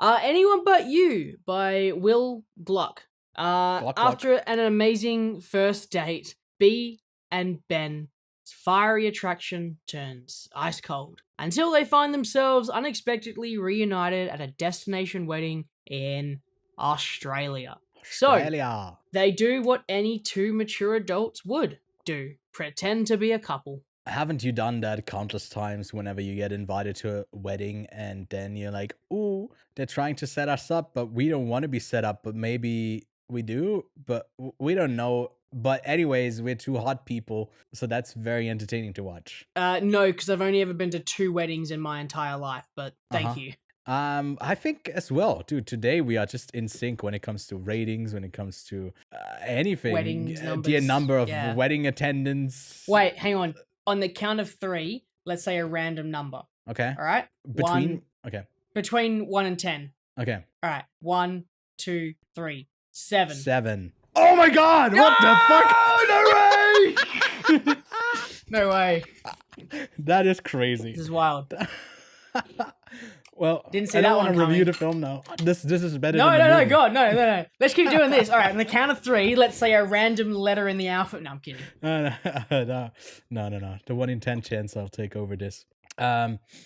Anyone But You by Will Gluck. Gluck. After an amazing first date, B and Ben's fiery attraction turns ice cold until they find themselves unexpectedly reunited at a destination wedding in Australia. Australia. So, they do what any two mature adults would do, pretend to be a couple. Haven't you done that countless times whenever you get invited to a wedding and then you're like, ooh, they're trying to set us up, but we don't want to be set up, but maybe we do, but we don't know. But anyways, we're two hot people, so that's very entertaining to watch. No, because I've only ever been to 2 weddings in my entire life, but thank you. I think as well, dude, today we are just in sync when it comes to ratings, when it comes to anything. Weddings, The numbers, number of yeah. wedding attendance. Wait, hang on. On the count of 3, let's say a random number. Okay. All right? Between 1 and 10. Okay. All right. 1, 2, 3, 7. 7. Oh my god! No! What the No fuck? way! No way. That is crazy. This is wild. Well, Didn't see I that don't one want to review coming. the film now. This is better No, than the movie. God, no. Let's keep doing this. All right, on the count of 3, let's say a random letter in the alphabet. No, I'm kidding. No. The 1 in 10 chance I'll take over this.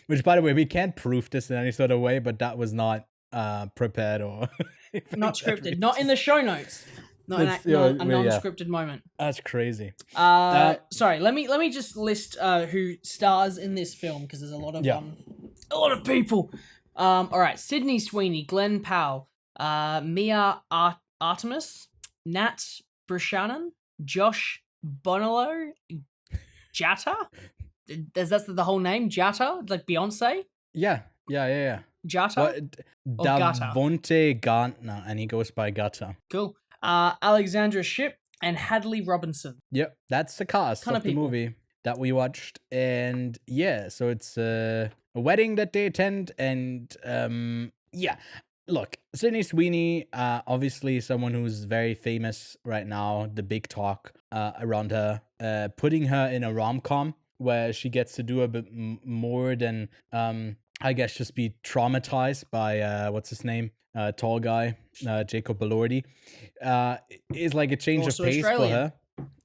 Which, by the way, we can't proof this in any sort of way, but that was not prepared or not scripted. Not in the show notes. Not a non-scripted moment. That's crazy. Sorry, let me just list who stars in this film because there's a lot of people. All right, Sydney Sweeney, Glenn Powell, Mia Artemis, Nat Brashanan, Josh Bonello, Jatta. That's the whole name, Jatta, like Beyonce. Yeah. Jatta. Davonte Gantner, and he goes by Gata. Cool. Alexandra Shipp and Hadley Robinson. Yep, that's the cast of the movie that we watched. And yeah, so it's a wedding that they attend. And yeah, look, Sydney Sweeney, obviously someone who's very famous right now, the big talk around her, putting her in a rom-com where she gets to do a bit more than, I guess, just be traumatized by, what's his name? Tall guy, Jacob Elordi, is like a change Also of pace Australian. for her.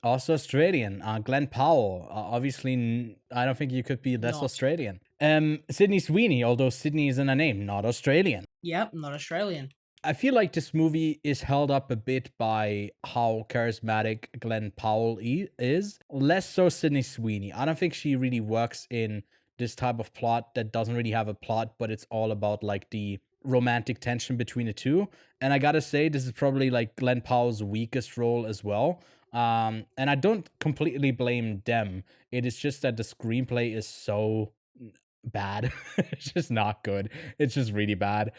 Also Australian. Glenn Powell, obviously, I don't think you could be less Australian. Sydney Sweeney, although Sydney is in her name, not Australian. Yep, not Australian. I feel like this movie is held up a bit by how charismatic Glenn Powell is, less so Sydney Sweeney. I don't think she really works in this type of plot that doesn't really have a plot, but it's all about like the romantic tension between the two. And I gotta say, this is probably like Glenn Powell's weakest role as well. And I don't completely blame them. It is just that the screenplay is so bad. It's just not good. It's just really bad.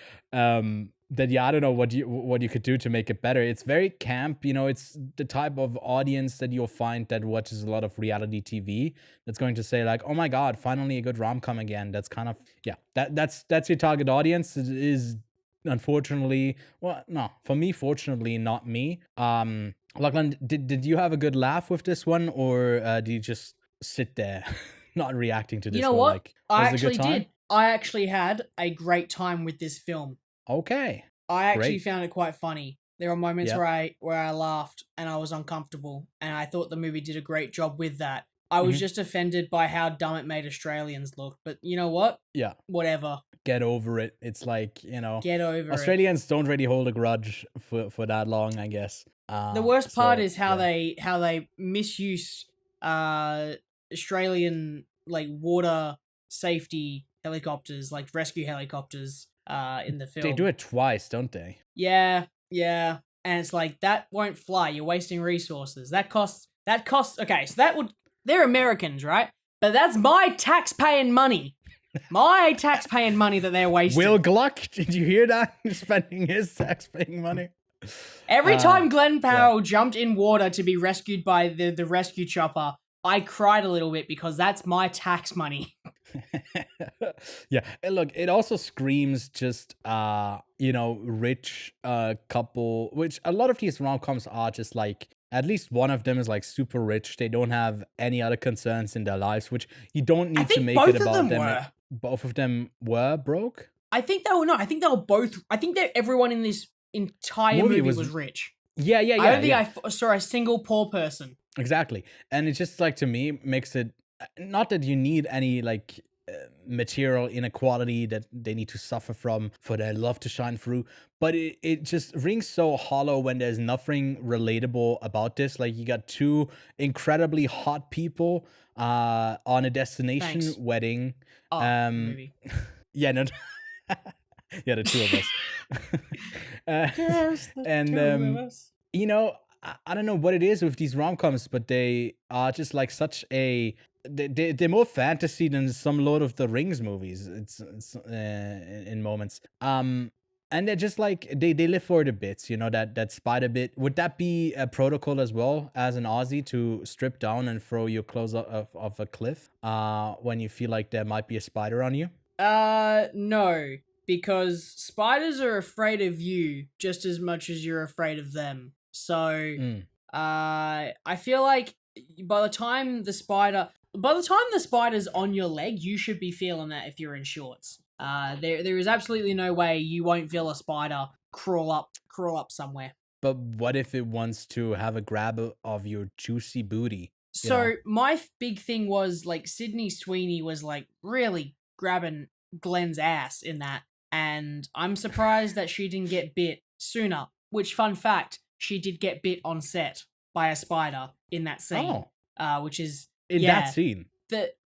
That I don't know what you could do to make it better. It's very camp, it's the type of audience that you'll find that watches a lot of reality TV that's going to say like, oh my god, finally a good rom-com again. That's kind of that's your target audience. It is unfortunately, well, no, for me, fortunately, not me. Lachlan, did you have a good laugh with this one, or did you just sit there not reacting to this? You know what? Like, I actually did. I actually had a great time with this film. Okay. I actually found it quite funny. There were moments where I laughed and I was uncomfortable, and I thought the movie did a great job with that. I was just offended by how dumb it made Australians look, but you know what? Yeah. Whatever. Get over it. It's like, Get over Australians don't really hold a grudge for that long, I guess. The worst part is how they misuse Australian like water safety helicopters, like rescue helicopters in the film. They do it twice, don't they? Yeah. And it's like, that won't fly. You're wasting resources. That costs okay, so they're Americans, right? But that's my tax-paying money. My tax-paying money that they're wasting. Will Gluck, did you hear that? Spending his tax-paying money. Every time Glenn Powell jumped in water to be rescued by the rescue chopper, I cried a little bit because that's my tax money. Yeah, and look, it also screams just rich couple, which a lot of these rom-coms are just like, at least one of them is like super rich. They don't have any other concerns in their lives, which you don't need to make it about them. Were. Both of them were broke. I think they were I think they were both. I think that everyone in this entire movie was rich. Yeah. I don't think I saw a single poor person. Exactly. And it's just like, to me, makes it not that you need any like material inequality that they need to suffer from for their love to shine through, but it just rings so hollow when there's nothing relatable about this. Like, you got two incredibly hot people on a destination wedding. Movie. Yeah, no. Yeah, the two of us. Yes, and two of us. You know, I don't know what it is with these rom-coms, but they are just like such a they're more fantasy than some Lord of the Rings movies. It's in moments. And they're just like they live for the bits, you know, that spider bit. Would that be a protocol as well as an Aussie to strip down and throw your clothes off a cliff when you feel like there might be a spider on you? No, because spiders are afraid of you just as much as you're afraid of them. So, I feel like by the time the spider's on your leg, you should be feeling that if you're in shorts. There is absolutely no way you won't feel a spider crawl up somewhere. But what if it wants to have a grab of your juicy booty? So my big thing was like Sydney Sweeney was like really grabbing Glenn's ass in that, and I'm surprised that she didn't get bit sooner. Which, fun fact, she did get bit on set by a spider in that scene. Which is that scene.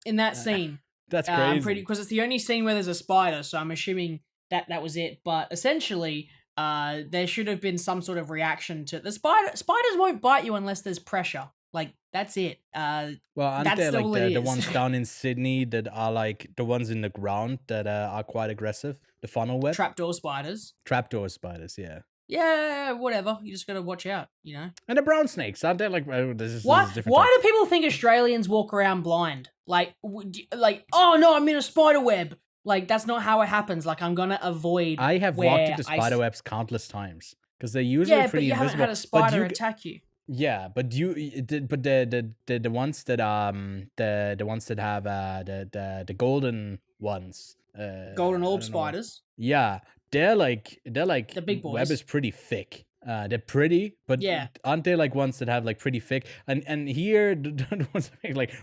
In that scene. That's crazy. Because it's the only scene where there's a spider, so I'm assuming that was it. But essentially, there should have been some sort of reaction to the spider. Spiders won't bite you unless there's pressure. Like, that's it. Well, aren't there like the ones down in Sydney that are like the ones in the ground that are quite aggressive? The funnel web? Trapdoor spiders. Trapdoor spiders, yeah. Yeah, whatever. You just gotta watch out, you know? And the brown snakes, aren't they like... This is Why different do people think Australians walk around blind? Like, oh no, I'm in a spider web. Like, that's not how it happens. Like, I'm gonna avoid... I have walked into spider webs countless times. Because they're usually pretty invisible. Yeah, but you haven't had a spider attack you. Yeah, but the ones that the ones that have the golden ones, golden orb spiders. Yeah, they're like the big boys. Web is pretty thick. They're pretty, but aren't they like ones that have like pretty thick? And here the ones that make like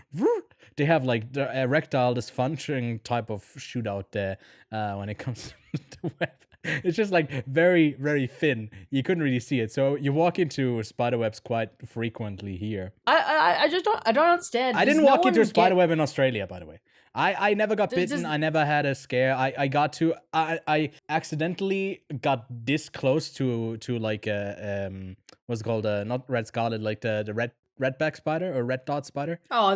they have like the erectile dysfunction type of shootout there when it comes to web. It's just like very, very thin. You couldn't really see it. So you walk into spider webs quite frequently here. I don't understand. I didn't walk into a spider web in Australia, by the way. I never got bitten. I never had a scare. I accidentally got this close to like what's it called? Not red scarlet, like the redback spider or red dot spider. Oh,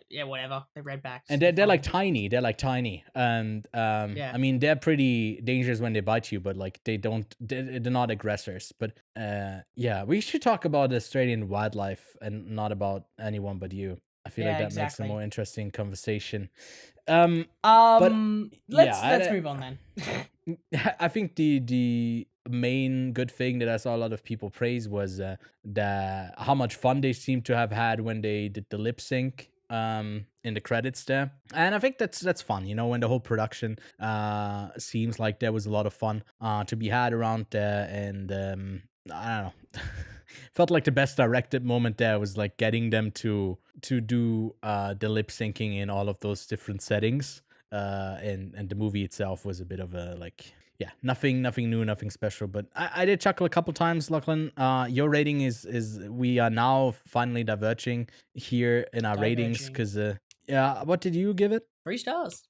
yeah, whatever. They're redbacks. And they're like tiny. They're like tiny. And I mean, they're pretty dangerous when they bite you, but like they're not aggressors. But yeah, we should talk about Australian wildlife and not about anyone but you. I feel like that makes a more interesting conversation. Let's move on then. I think the main good thing that I saw a lot of people praise was how much fun they seem to have had when they did the lip sync in the credits there. And I think that's fun, you know, when the whole production seems like there was a lot of fun to be had around there. And I don't know. Felt like the best directed moment there was like getting them to do the lip syncing in all of those different settings. And the movie itself was a bit of a like, yeah, nothing new, nothing special. But I did chuckle a couple times, Lachlan. Your rating is we are now finally diverging here in our ratings because what did you give it? 3 stars.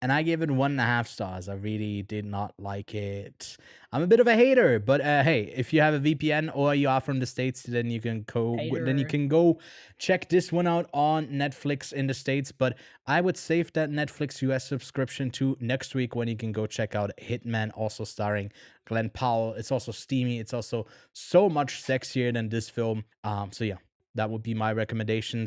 And I gave it 1.5 stars. I really did not like it. I'm a bit of a hater, but hey, if you have a VPN or you are from the States, then you can go check this one out on Netflix in the States. But I would save that Netflix US subscription to next week when you can go check out Hitman, also starring Glenn Powell. It's also steamy. It's also so much sexier than this film. So yeah, that would be my recommendation.